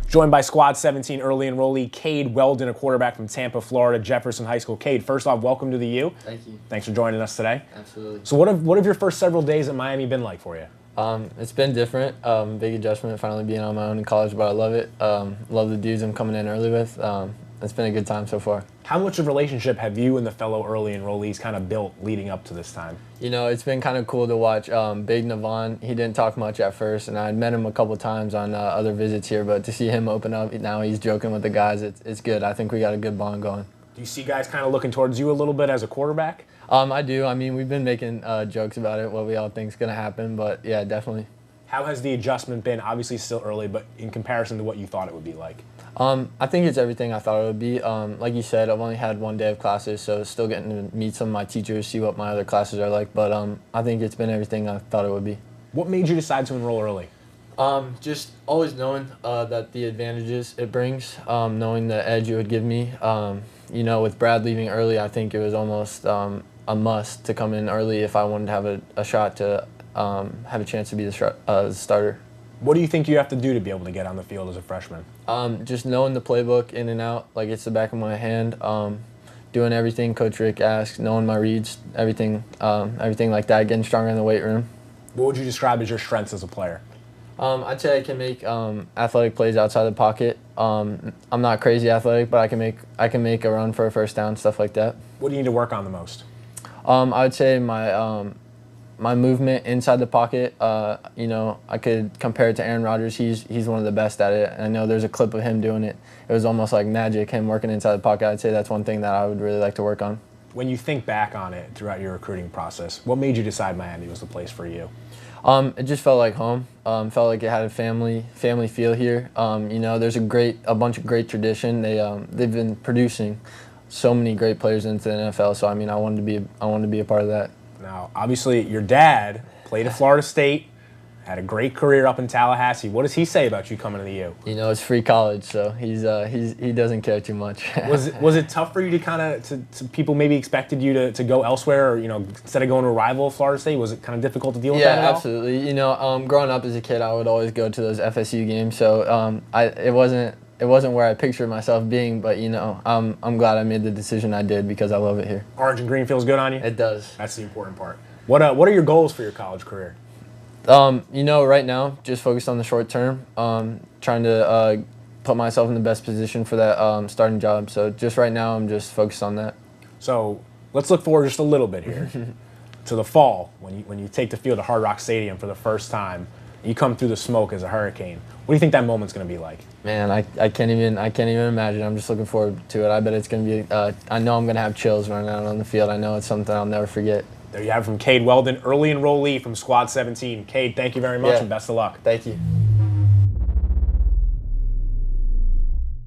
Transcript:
Joined by Squad 17 early enrollee Cade Weldon, a quarterback from Tampa, Florida, Jefferson High School. Cade, first off, welcome to the U. Thank you. Thanks for joining us today. Absolutely. So what have your first several days at Miami been like for you? It's been different. Big adjustment, finally being on my own in college, but I love it. Love the dudes I'm coming in early with. It's been a good time so far. How much of a relationship have you and the fellow early enrollees kind of built leading up to this time? You know, it's been kind of cool to watch. Big Navon, he didn't talk much at first, and I'd met him a couple times on other visits here, but to see him open up, now he's joking with the guys, it's good. I think we got a good bond going. Do you see guys kind of looking towards you a little bit as a quarterback? I do. I mean, we've been making jokes about it, what we all think is going to happen, but yeah, definitely. How has the adjustment been? Obviously still early, but in comparison to what you thought it would be like? I think it's everything I thought it would be. Like you said, I've only had one day of classes, so still getting to meet some of my teachers, see what my other classes are like, but I think it's been everything I thought it would be. What made you decide to enroll early? Just always knowing that the advantages it brings, knowing the edge it would give me. You know, with Brad leaving early, I think it was almost a must to come in early if I wanted to have a shot to have a chance to be the starter. What do you think you have to do to be able to get on the field as a freshman? Just knowing the playbook in and out, like it's the back of my hand. Doing everything Coach Rick asks, knowing my reads, everything like that, getting stronger in the weight room. What would you describe as your strengths as a player? I'd say I can make athletic plays outside the pocket. I'm not crazy athletic, but I can make a run for a first down, stuff like that. What do you need to work on the most? I would say my movement inside the pocket. You know, I could compare it to Aaron Rodgers. He's one of the best at it. I know there's a clip of him doing it. It was almost like magic, him working inside the pocket. I'd say that's one thing that I would really like to work on. When you think back on it throughout your recruiting process, what made you decide Miami was the place for you? It just felt like home. Felt like it had a family feel here. You know, there's a bunch of great tradition. They've been producing so many great players into the NFL. So I mean, I wanted to be a part of that. Now, obviously, your dad played at Florida State, had a great career up in Tallahassee. What does he say about you coming to the U? You know, it's free college, so he doesn't care too much. Was it tough for you to kind of to people maybe expected you to go elsewhere, or you know, instead of going to a rival of Florida State? Was it kind of difficult to deal with that at all? Yeah, absolutely. You know, growing up as a kid, I would always go to those FSU games, so it wasn't where I pictured myself being, but you know, I'm glad I made the decision I did because I love it here. Orange and green feels good on you? It does. That's the important part. What are your goals for your college career? You know, right now, just focused on the short term, trying to put myself in the best position for that starting job. So just right now, I'm just focused on that. So let's look forward just a little bit here to the fall when you take the field at Hard Rock Stadium for the first time. You come through the smoke as a hurricane. What do you think that moment's going to be like? Man, I can't even imagine. I'm just looking forward to it. I bet it's going to be. I know I'm going to have chills running out on the field. I know it's something I'll never forget. There you have it from Cade Weldon, early enrollee from Squad 17. Cade, thank you very much and best of luck. Thank you.